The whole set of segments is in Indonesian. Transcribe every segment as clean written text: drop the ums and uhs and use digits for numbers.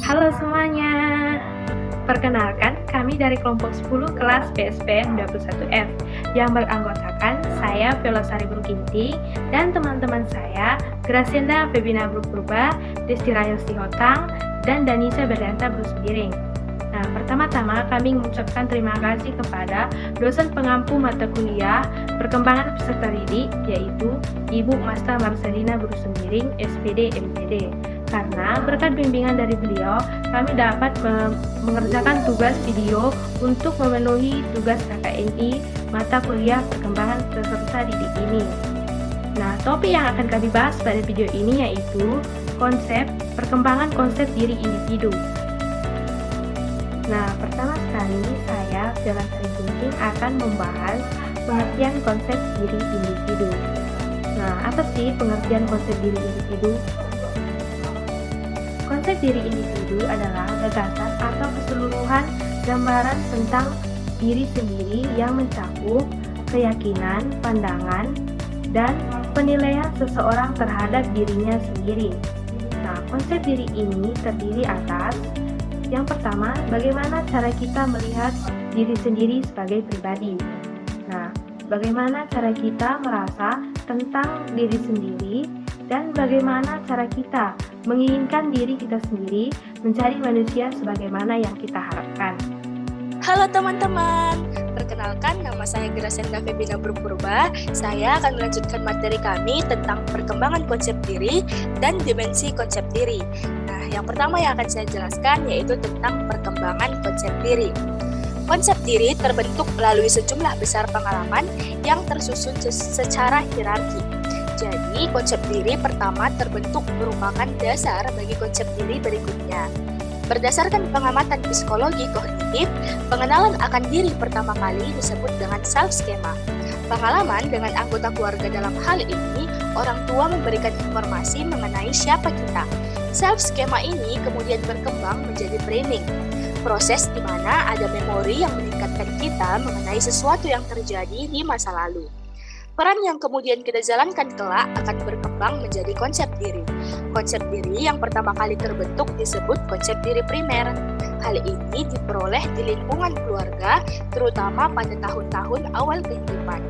Halo semuanya, perkenalkan kami dari kelompok 10 kelas PSPN 21F yang beranggotakan saya Velosari Brukinti dan teman-teman saya Gracienda Febina Brupurba, Desti Rayosti Hotang, dan Danisa Berdanta Brusbiring. Nah, pertama-tama kami mengucapkan terima kasih kepada dosen pengampu mata kuliah perkembangan peserta didik, yaitu Ibu Masta Marcelina Brusbiring, SPD MPD. Karena berkat bimbingan dari beliau, kami dapat mengerjakan tugas video untuk memenuhi tugas KKNI mata kuliah perkembangan peserta didik ini. Nah, topik yang akan kami bahas pada video ini yaitu perkembangan konsep diri individu. Nah, pertama sekali saya, Velosari Gunting, akan membahas pengertian konsep diri individu. Nah, apa sih pengertian konsep diri individu? Konsep diri individu adalah gagasan atau keseluruhan gambaran tentang diri sendiri yang mencakup keyakinan, pandangan, dan penilaian seseorang terhadap dirinya sendiri. Nah, konsep diri ini terdiri atas yang pertama, bagaimana cara kita melihat diri sendiri sebagai pribadi. Nah, bagaimana cara kita merasa tentang diri sendiri dan bagaimana cara kita menginginkan diri kita sendiri menjadi manusia sebagaimana yang kita harapkan. Halo teman-teman, perkenalkan nama saya Gracienda Febina Brupurba. Saya akan melanjutkan materi kami tentang perkembangan konsep diri dan dimensi konsep diri. Nah, yang pertama yang akan saya jelaskan yaitu tentang perkembangan konsep diri. Konsep diri terbentuk melalui sejumlah besar pengalaman yang tersusun secara hierarki. Jadi, konsep diri pertama terbentuk merupakan dasar bagi konsep diri berikutnya. Berdasarkan pengamatan psikologi kognitif, pengenalan akan diri pertama kali disebut dengan self-schema. Pengalaman dengan anggota keluarga dalam hal ini, orang tua memberikan informasi mengenai siapa kita. Self-schema ini kemudian berkembang menjadi framing, proses di mana ada memori yang meningkatkan kita mengenai sesuatu yang terjadi di masa lalu. Peran yang kemudian kita jalankan kelak akan berkembang menjadi konsep diri. Konsep diri yang pertama kali terbentuk disebut konsep diri primer. Hal ini diperoleh di lingkungan keluarga, terutama pada tahun-tahun awal kehidupan.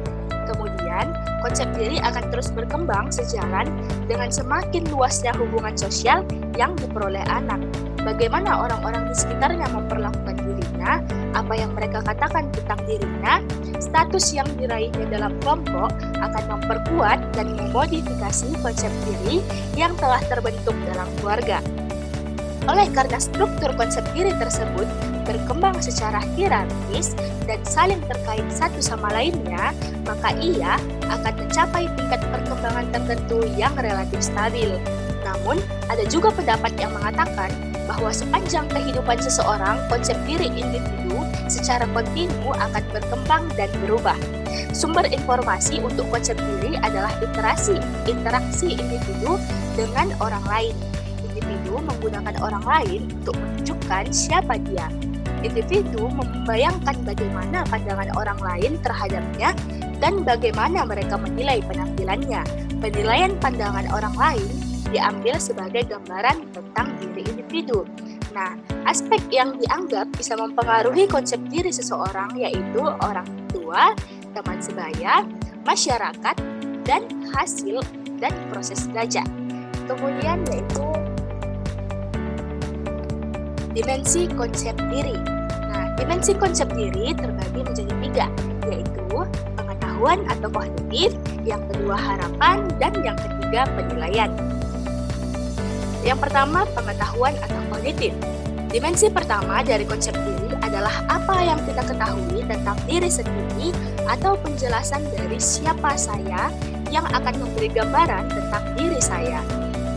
Kemudian, konsep diri akan terus berkembang sejalan dengan semakin luasnya hubungan sosial yang diperoleh anak. Bagaimana orang-orang di sekitarnya memperlakukan dirinya, apa yang mereka katakan tentang dirinya, status yang diraihnya dalam kelompok akan memperkuat dan memodifikasi konsep diri yang telah terbentuk dalam keluarga. Oleh karena struktur konsep diri tersebut berkembang secara hierarkis dan saling terkait satu sama lainnya, maka ia akan mencapai tingkat perkembangan tertentu yang relatif stabil. Namun, ada juga pendapat yang mengatakan bahwa sepanjang kehidupan seseorang, konsep diri individu secara kontinu akan berkembang dan berubah. Sumber informasi untuk konsep diri adalah interaksi individu dengan orang lain. Individu menggunakan orang lain untuk menunjukkan siapa dia. Individu membayangkan bagaimana pandangan orang lain terhadapnya dan bagaimana mereka menilai penampilannya. Penilaian pandangan orang lain diambil sebagai gambaran tentang diri individu. Nah, aspek yang dianggap bisa mempengaruhi konsep diri seseorang yaitu orang tua, teman sebaya, masyarakat, dan hasil dan proses belajar. Kemudian yaitu dimensi konsep diri. Nah, dimensi konsep diri terbagi menjadi 3, yaitu pengetahuan atau kognitif, yang kedua harapan, dan yang ketiga penilaian. Yang pertama, pengetahuan atau kognitif. Dimensi pertama dari konsep diri adalah apa yang kita ketahui tentang diri sendiri atau penjelasan dari siapa saya yang akan memberi gambaran tentang diri saya.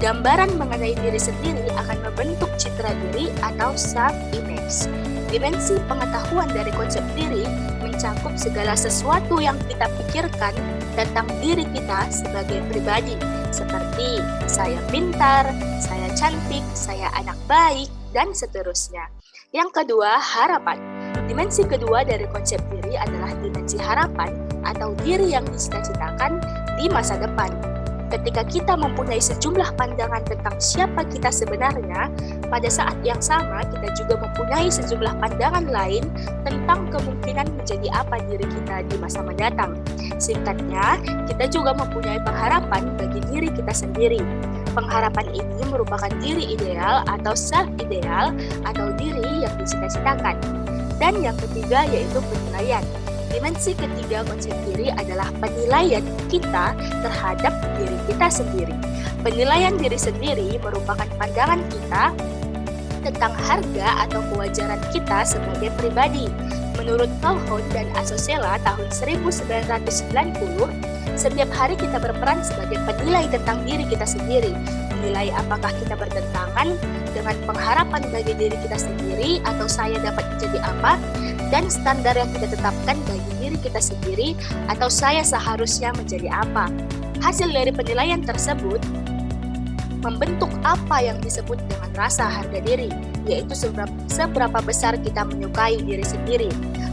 Gambaran mengenai diri sendiri akan membentuk citra diri atau self-image. Dimensi pengetahuan dari konsep diri mencakup segala sesuatu yang kita pikirkan tentang diri kita sebagai pribadi, seperti saya pintar, saya cantik, saya anak baik, dan seterusnya. Yang kedua, harapan. Dimensi kedua dari konsep diri adalah dimensi harapan atau diri yang dicita-citakan di masa depan. Ketika kita mempunyai sejumlah pandangan tentang siapa kita sebenarnya, pada saat yang sama kita juga mempunyai sejumlah pandangan lain tentang kemungkinan menjadi apa diri kita di masa mendatang. Singkatnya, kita juga mempunyai pengharapan bagi diri kita sendiri. Pengharapan ini merupakan diri ideal atau self-ideal atau diri yang dicita-citakan. Dan yang ketiga yaitu penilaian. Dimensi ketiga konsep diri adalah penilaian kita terhadap diri kita sendiri. Penilaian diri sendiri merupakan pandangan kita tentang harga atau kewajaran kita sebagai pribadi. Menurut Calhoun dan Asocella tahun 1990, setiap hari kita berperan sebagai penilai tentang diri kita sendiri. Menilai apakah kita bertentangan dengan pengharapan bagi diri kita sendiri atau saya dapat menjadi apa, dan standar yang kita tetapkan bagi diri kita sendiri atau saya seharusnya menjadi apa. Hasil dari penilaian tersebut membentuk apa yang disebut dengan rasa harga diri, yaitu seberapa besar kita menyukai diri sendiri.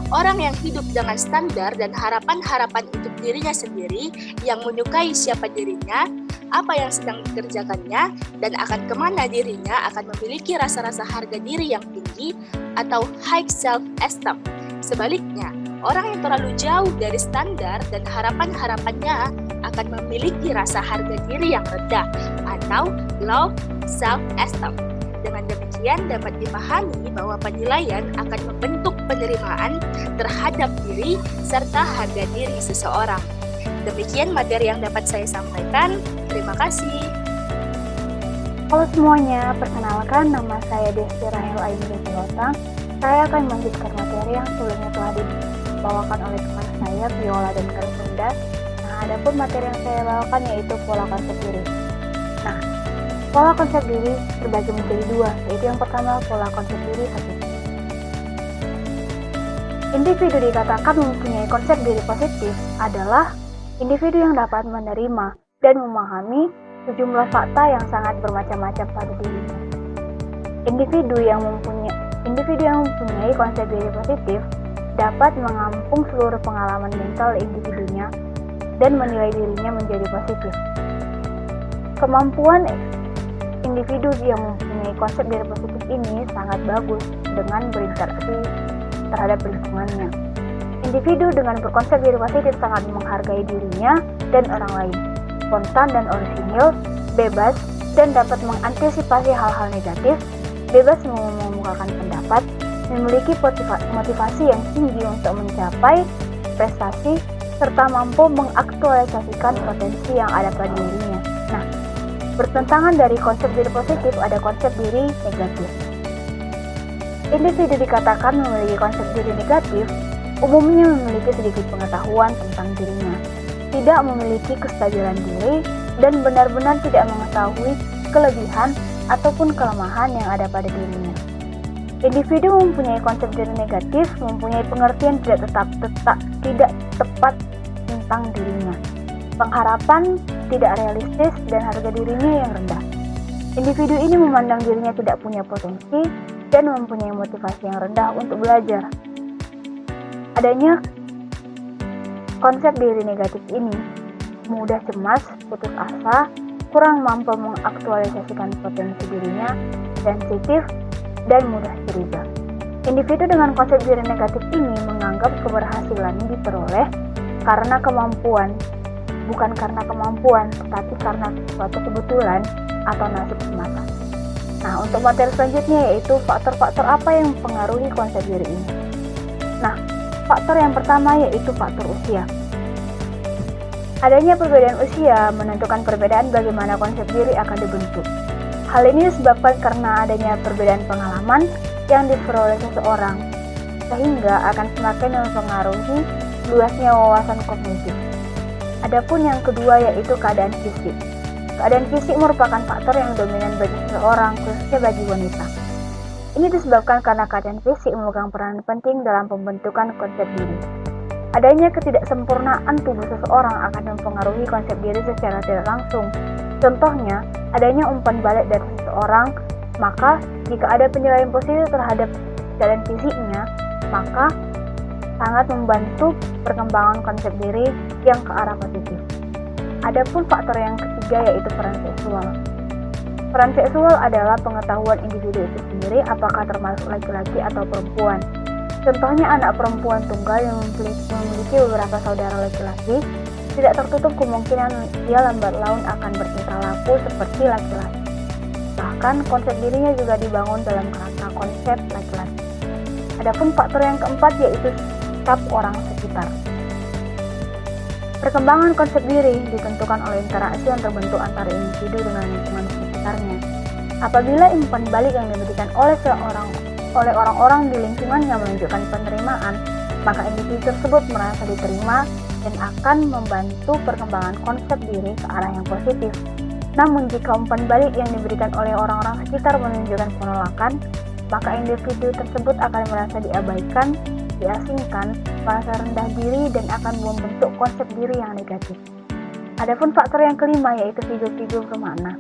Orang yang hidup dengan standar dan harapan-harapan untuk dirinya sendiri, yang menyukai siapa dirinya, apa yang sedang dikerjakannya, dan akan kemana dirinya, akan memiliki rasa-rasa harga diri yang tinggi atau high self-esteem. Sebaliknya, orang yang terlalu jauh dari standar dan harapan-harapannya akan memiliki rasa harga diri yang rendah atau low self-esteem. Dengan demikian dapat dipahami bahwa penilaian akan membentuk penerimaan terhadap diri serta harga diri seseorang. Demikian materi yang dapat saya sampaikan. Terima kasih. Halo semuanya, perkenalkan nama saya Desti Rahel Aini Silotang. Saya akan melanjutkan materi yang sebelumnya telah dibawakan oleh teman saya, Viola dan Karisunda. Nah, adapun materi yang saya bawakan yaitu pola konsep diri. Nah, pola konsep diri terbagi menjadi dua, yaitu yang pertama pola konsep diri positif. Individu dikatakan mempunyai konsep diri positif adalah individu yang dapat menerima dan memahami sejumlah fakta yang sangat bermacam-macam pada dirinya. Individu yang mempunyai konsep diri positif dapat mengampung seluruh pengalaman mental individunya dan menilai dirinya menjadi positif. Kemampuan individu yang mempunyai konsep diri positif ini sangat bagus dengan berinteraksi terhadap lingkungannya. Individu dengan berkonsep diri positif sangat menghargai dirinya dan orang lain, spontan dan orisinil, bebas, dan dapat mengantisipasi hal-hal negatif, bebas mengemukakan pendapat, memiliki motivasi yang tinggi untuk mencapai prestasi, serta mampu mengaktualisasikan potensi yang ada pada dirinya. Nah, bertentangan dari konsep diri positif ada konsep diri negatif. Individu dikatakan memiliki konsep diri negatif, umumnya memiliki sedikit pengetahuan tentang dirinya, tidak memiliki kestabilan diri, dan benar-benar tidak mengetahui kelebihan ataupun kelemahan yang ada pada dirinya. Individu mempunyai konsep diri negatif, mempunyai pengertian tidak tepat tentang dirinya, pengharapan tidak realistis, dan harga dirinya yang rendah. Individu ini memandang dirinya tidak punya potensi dan mempunyai motivasi yang rendah untuk belajar. Adanya konsep diri negatif ini mudah cemas, putus asa, kurang mampu mengaktualisasikan potensi dirinya, sensitif, dan mudah curiga. Individu dengan konsep diri negatif ini menganggap keberhasilan diperoleh karena kemampuan, bukan karena kemampuan, tetapi karena suatu kebetulan atau nasib semata. Nah, untuk materi selanjutnya yaitu faktor-faktor apa yang mempengaruhi konsep diri ini. Nah, faktor yang pertama yaitu faktor usia. Adanya perbedaan usia menentukan perbedaan bagaimana konsep diri akan dibentuk. Hal ini disebabkan karena adanya perbedaan pengalaman yang diperoleh seseorang, sehingga akan semakin mempengaruhi luasnya wawasan kognitif. Adapun yang kedua yaitu keadaan fisik. Keadaan fisik merupakan faktor yang dominan bagi seseorang, khususnya bagi wanita. Ini disebabkan karena keadaan fisik memegang peranan penting dalam pembentukan konsep diri. Adanya ketidaksempurnaan tubuh seseorang akan mempengaruhi konsep diri secara tidak langsung. Contohnya, adanya umpan balik dari seseorang, maka jika ada penilaian positif terhadap keadaan fisiknya, maka sangat membantu perkembangan konsep diri yang ke arah positif. Adapun faktor yang ketiga yaitu peran seksual. Peran seksual adalah pengetahuan individu itu sendiri apakah termasuk laki-laki atau perempuan. Contohnya anak perempuan tunggal yang memiliki beberapa saudara laki-laki, tidak tertutup kemungkinan dia lambat laun akan bertingkah laku seperti laki-laki. Bahkan konsep dirinya juga dibangun dalam kerangka konsep laki-laki. Adapun faktor yang keempat yaitu sikap orang sekitar. Perkembangan konsep diri ditentukan oleh interaksi yang terbentuk antara individu dengan lingkungan sekitarnya. Apabila umpan balik yang diberikan oleh orang-orang di lingkungannya menunjukkan penerimaan, maka individu tersebut merasa diterima dan akan membantu perkembangan konsep diri ke arah yang positif. Namun jika umpan balik yang diberikan oleh orang-orang sekitar menunjukkan penolakan, maka individu tersebut akan merasa diabaikan, diasingkan, merasa rendah diri dan akan membentuk konsep diri yang negatif. Adapun faktor yang kelima yaitu figur-figur bermakna.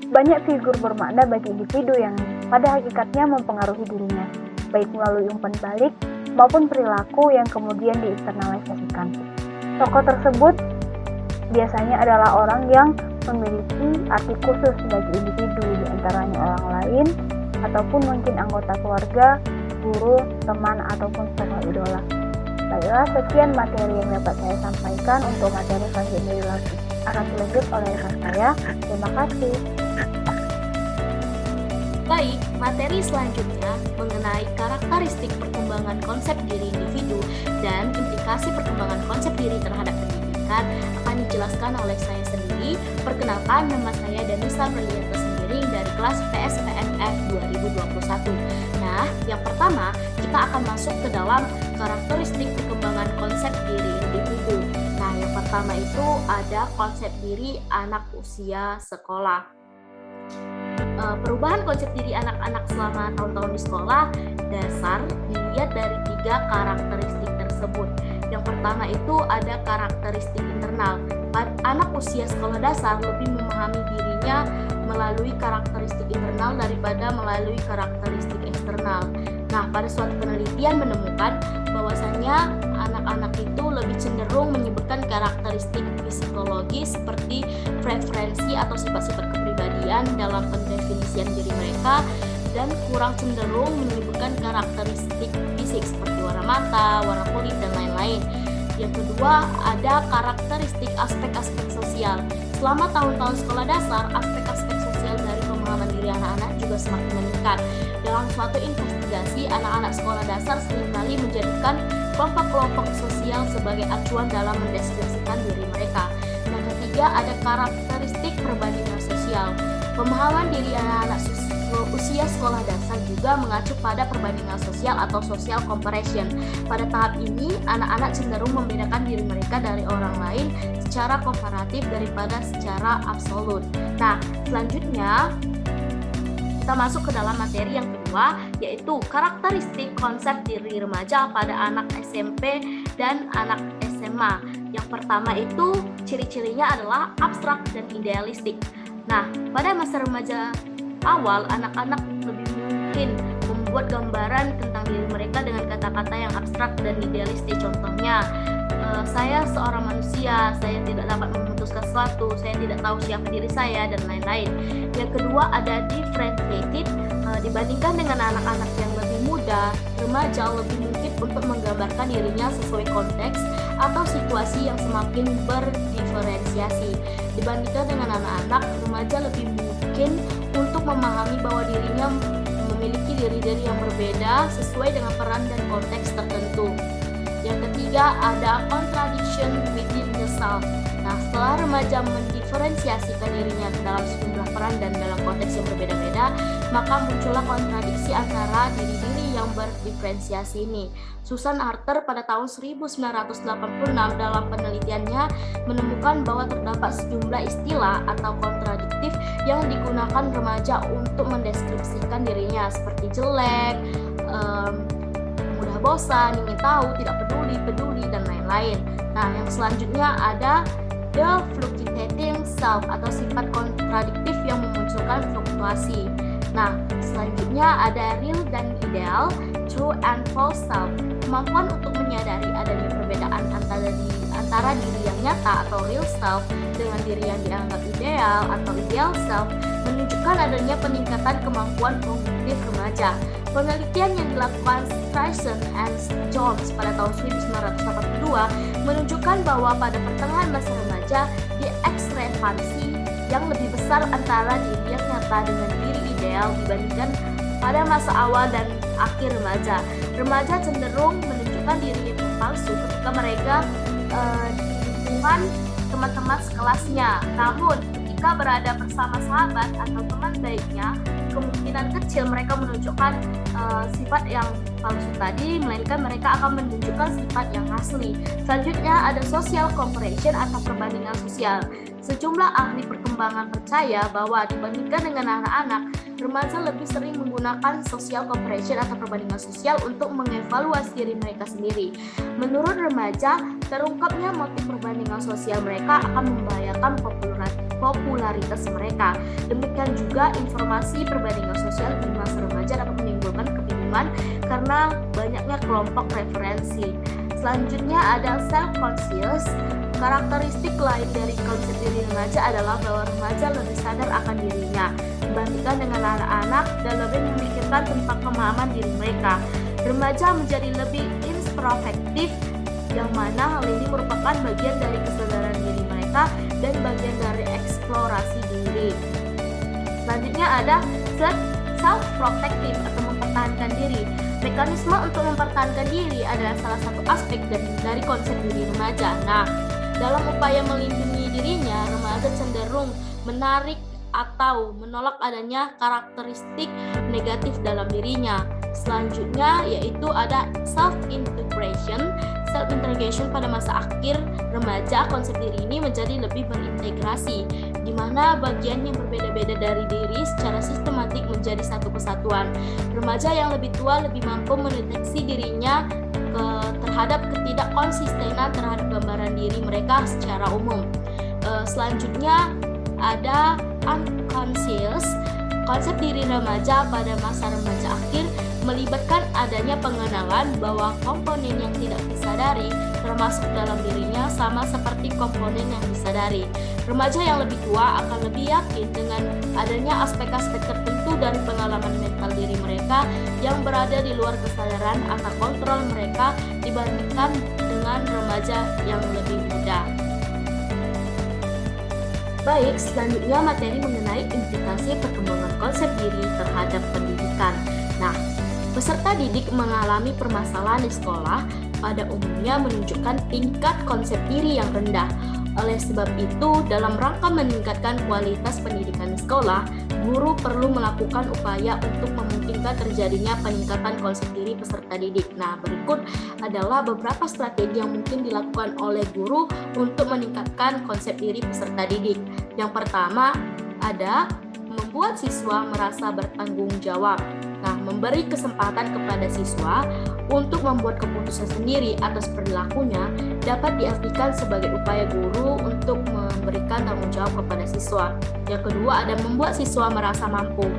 Banyak figur bermakna bagi individu yang pada hakikatnya mempengaruhi dirinya, baik melalui umpan balik maupun perilaku yang kemudian diinternalisasikan. Tokoh tersebut biasanya adalah orang yang memiliki arti khusus bagi individu, di antaranya orang lain, ataupun mungkin anggota keluarga, guru, teman, ataupun tokoh idola. Baiklah, sekian materi yang dapat saya sampaikan. Untuk materi selanjutnya akan dilanjut oleh rekan saya. Terima kasih. Baik, materi selanjutnya mengenai karakteristik perkembangan konsep diri individu dan implikasi perkembangan konsep diri terhadap pendidikan akan dijelaskan oleh saya sendiri. Perkenalkan, nama saya Danisa Berlianto Sembiring dari kelas PSPNF 2021. Nah, yang pertama, kita akan masuk ke dalam karakteristik perkembangan konsep diri individu. Nah, yang pertama itu ada konsep diri anak usia sekolah. Perubahan konsep diri anak-anak selama tahun-tahun di sekolah dasar dilihat dari 3 karakteristik tersebut. Yang pertama itu ada karakteristik internal. Anak usia sekolah dasar lebih memahami dirinya melalui karakteristik internal daripada melalui karakteristik eksternal. Nah, pada suatu penelitian menemukan bahwasanya anak-anak itu lebih cenderung menyebutkan karakteristik psikologis seperti preferensi atau sifat-sifat kepribadian dalam pendefinisian diri mereka dan kurang cenderung menyebutkan karakteristik fisik seperti warna mata, warna kulit, dan lain-lain. Yang kedua, ada karakteristik aspek-aspek sosial. Selama tahun-tahun sekolah dasar, aspek-aspek sosial dari pemahaman diri anak-anak juga semakin meningkat. Dalam suatu investigasi, anak-anak sekolah dasar seringkali menjadikan kelompok-kelompok sosial sebagai acuan dalam mendeskripsikan diri mereka. Yang ketiga, ada karakteristik perbandingan sosial. Pemahaman diri anak-anak usia sekolah dasar juga mengacu pada perbandingan sosial atau social comparison. Pada tahap ini, anak-anak cenderung membedakan diri mereka dari orang lain secara komparatif daripada secara absolut. Nah, selanjutnya kita masuk ke dalam materi yang kedua, yaitu karakteristik konsep diri remaja pada anak SMP dan anak SMA. Yang pertama itu ciri-cirinya adalah abstrak dan idealistik. Nah, pada masa remaja awal, anak-anak lebih mungkin membuat gambaran tentang diri mereka dengan kata-kata yang abstrak dan idealistik. Contohnya, saya seorang manusia, saya tidak dapat memutuskan sesuatu, saya tidak tahu siapa diri saya, dan lain-lain. Yang kedua ada differentiated. Dibandingkan dengan anak-anak yang lebih muda, remaja lebih mungkin untuk menggambarkan dirinya sesuai konteks atau situasi yang semakin berdiferensiasi. Dibandingkan dengan anak-anak, remaja lebih mungkin untuk memahami bahwa dirinya memiliki diri-diri yang berbeda sesuai dengan peran dan konteks tertentu. Yang ketiga ada contradiction within the self. Nah, setelah remaja mendiferensiasikan dirinya dalam sejumlah peran dan dalam konteks yang berbeda-beda, maka muncullah kontradiksi antara diri-diri yang berdiferensiasi ini. Susan Arthur pada tahun 1986 dalam penelitiannya menemukan bahwa terdapat sejumlah istilah atau kontradiktif yang digunakan remaja untuk mendeskripsikan dirinya seperti jelek, mudah bosan, ingin tahu, tidak peduli, peduli, dan lain-lain. Nah, yang selanjutnya ada the fluctuating self atau sifat kontradiktif yang memunculkan fluktuasi. Nah, selanjutnya ada real dan ideal, true and false self. Kemampuan untuk menyadari adanya perbedaan antara antara diri yang nyata atau real self dengan diri yang dianggap ideal atau ideal self menunjukkan adanya peningkatan kemampuan kognitif remaja. Penelitian yang dilakukan Streisand and Jones pada tahun 1982 menunjukkan bahwa pada pertengahan masa remaja diskrepansi yang lebih besar antara diri yang nyata dengan diri ideal dibandingkan pada masa awal dan akhir remaja. Remaja cenderung menunjukkan diri yang palsu ketika mereka di lingkungan teman-teman sekelasnya. Namun, ketika berada bersama sahabat atau teman baiknya, kemungkinan kecil mereka menunjukkan sifat yang palsu tadi, melainkan mereka akan menunjukkan sifat yang asli. Selanjutnya ada social comparison atau perbandingan sosial. Sejumlah ahli perkembangan percaya bahwa dibandingkan dengan anak-anak, remaja lebih sering menggunakan social comparison atau perbandingan sosial untuk mengevaluasi diri mereka sendiri. Menurut remaja, terungkapnya motif perbandingan sosial mereka akan membahayakan popularitas mereka. Demikian juga informasi perbandingan sosial di masa remaja dapat menimbulkan kebingungan karena banyaknya kelompok referensi. Selanjutnya ada self-conscious. Karakteristik lain dari konsep diri remaja adalah bahwa remaja lebih sadar akan dirinya dibandingkan dengan anak-anak dan lebih memikirkan tentang pemahaman diri mereka. Remaja menjadi lebih introspektif, yang mana hal ini merupakan bagian dari kesadaran diri mereka dan bagian dari eksplorasi diri. Selanjutnya ada self-protective atau mempertahankan diri. Mekanisme untuk mempertahankan diri adalah salah satu aspek dari konsep diri remaja. Nah, dalam upaya melindungi dirinya, remaja cenderung menarik atau menolak adanya karakteristik negatif dalam dirinya. Selanjutnya yaitu ada self-integration. Self-integration pada masa akhir remaja, konsep diri ini menjadi lebih berintegrasi, di mana bagian yang berbeda-beda dari diri secara sistematik menjadi satu kesatuan. Remaja yang lebih tua lebih mampu mendeteksi dirinya terhadap ketidakkonsistenan terhadap gambaran diri mereka secara umum. Selanjutnya ada unconscious. Konsep diri remaja pada masa remaja akhir melibatkan adanya pengenalan bahwa komponen yang tidak disadari termasuk dalam dirinya sama seperti komponen yang disadari. Remaja yang lebih tua akan lebih yakin dengan adanya aspek-aspek tertentu dari pengalaman mental diri mereka yang berada di luar kesadaran atau kontrol mereka dibandingkan dengan remaja yang lebih muda. Baik, selanjutnya materi mengenai implikasi perkembangan konsep diri terhadap pendidikan. Nah, peserta didik mengalami permasalahan di sekolah pada umumnya menunjukkan tingkat konsep diri yang rendah. Oleh sebab itu, dalam rangka meningkatkan kualitas pendidikan di sekolah, guru perlu melakukan upaya untuk memungkinkan terjadinya peningkatan konsep diri peserta didik. Nah, berikut adalah beberapa strategi yang mungkin dilakukan oleh guru untuk meningkatkan konsep diri peserta didik. Yang pertama, ada membuat siswa merasa bertanggung jawab. Nah, memberi kesempatan kepada siswa untuk membuat keputusan sendiri atas perilakunya dapat diartikan sebagai upaya guru untuk memberikan tanggung jawab kepada siswa. Yang kedua, ada membuat siswa merasa mampu.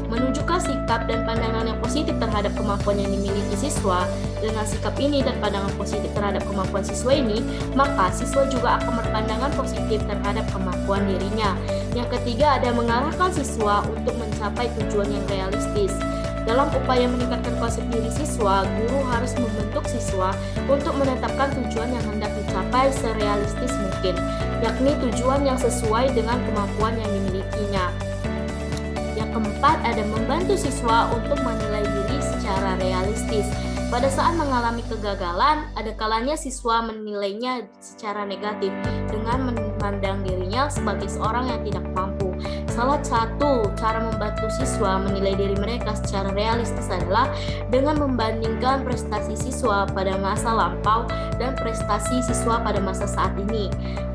Menunjukkan sikap dan pandangan yang positif terhadap kemampuan yang dimiliki siswa. Dengan sikap ini dan pandangan positif terhadap kemampuan siswa ini, maka siswa juga akan berpandangan positif terhadap kemampuan dirinya. Yang ketiga, ada mengarahkan siswa untuk mencapai tujuan yang realistis. Dalam upaya meningkatkan konsep diri siswa, guru harus membentuk siswa untuk menetapkan tujuan yang hendak dicapai serealistis mungkin, yakni tujuan yang sesuai dengan kemampuan yang dimilikinya. Yang keempat, ada membantu siswa untuk menilai diri secara realistis. Pada saat mengalami kegagalan, ada kalanya siswa menilainya secara negatif dengan memandang dirinya sebagai seorang yang tidak mampu. Salah satu cara membantu siswa menilai diri mereka secara realistis adalah dengan membandingkan prestasi siswa pada masa lampau dan prestasi siswa pada masa saat ini.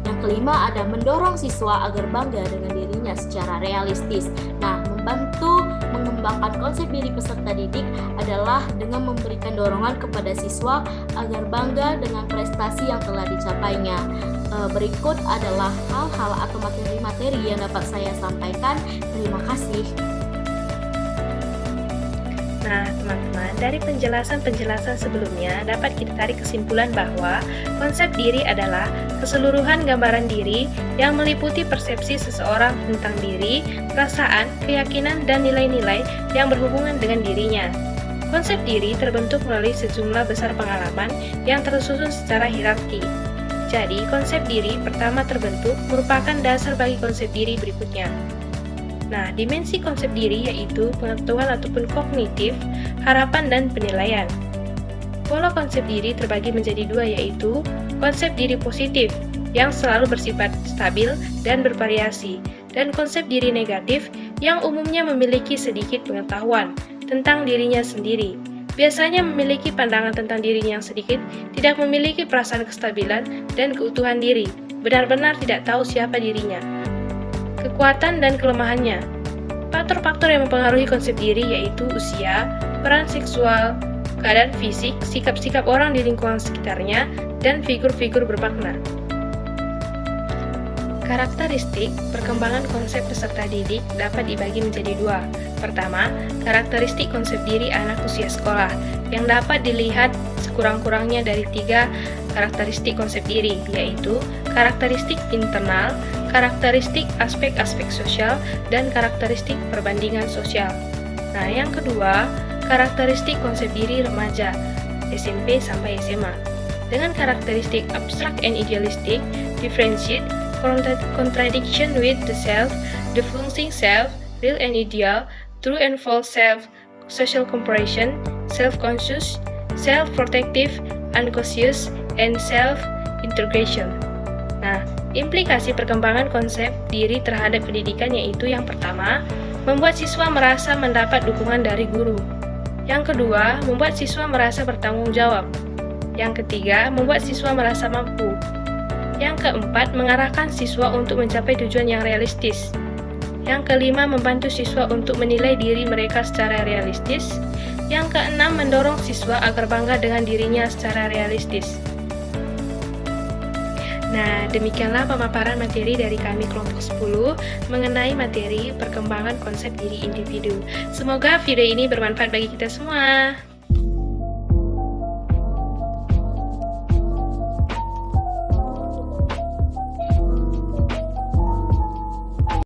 Yang kelima, ada mendorong siswa agar bangga dengan dirinya secara realistis. Nah, membantu mengembangkan konsep diri peserta didik adalah dengan memberikan dorongan kepada siswa agar bangga dengan prestasi yang telah dicapainya. Berikut adalah hal-hal atau materi-materi yang dapat saya sampaikan. Terima kasih. Nah, teman-teman, dari penjelasan-penjelasan sebelumnya dapat kita tarik kesimpulan bahwa konsep diri adalah keseluruhan gambaran diri yang meliputi persepsi seseorang tentang diri, perasaan, keyakinan, dan nilai-nilai yang berhubungan dengan dirinya. Konsep diri terbentuk melalui sejumlah besar pengalaman yang tersusun secara hierarki. Jadi, konsep diri pertama terbentuk merupakan dasar bagi konsep diri berikutnya. Nah, dimensi konsep diri yaitu pengetahuan ataupun kognitif, harapan, dan penilaian. Pola konsep diri terbagi menjadi dua yaitu konsep diri positif yang selalu bersifat stabil dan bervariasi, dan konsep diri negatif yang umumnya memiliki sedikit pengetahuan tentang dirinya sendiri. Biasanya memiliki pandangan tentang dirinya yang sedikit, tidak memiliki perasaan kestabilan dan keutuhan diri, benar-benar tidak tahu siapa dirinya. Kekuatan dan kelemahannya. Faktor-faktor yang mempengaruhi konsep diri yaitu usia, peran seksual, keadaan fisik, sikap-sikap orang di lingkungan sekitarnya, dan figur-figur bermakna. Karakteristik perkembangan konsep peserta didik dapat dibagi menjadi dua. Pertama, karakteristik konsep diri anak usia sekolah, yang dapat dilihat sekurang-kurangnya dari 3 karakteristik konsep diri, yaitu karakteristik internal, karakteristik aspek-aspek sosial, dan karakteristik perbandingan sosial. Nah, yang kedua, karakteristik konsep diri remaja, SMP sampai SMA. Dengan karakteristik abstrak and idealistic, differentiate, contradiction with the self, the functioning self, real and ideal, true and false self, social comparison, self-conscious, self-protective, unconscious, and self-integration. Nah, implikasi perkembangan konsep diri terhadap pendidikan yaitu yang pertama, membuat siswa merasa mendapat dukungan dari guru. Yang kedua, membuat siswa merasa bertanggung jawab. Yang ketiga, membuat siswa merasa mampu. Yang keempat, mengarahkan siswa untuk mencapai tujuan yang realistis. Yang kelima, membantu siswa untuk menilai diri mereka secara realistis. Yang keenam, mendorong siswa agar bangga dengan dirinya secara realistis. Nah, demikianlah pemaparan materi dari kami kelompok 10 mengenai materi perkembangan konsep diri individu. Semoga video ini bermanfaat bagi kita semua.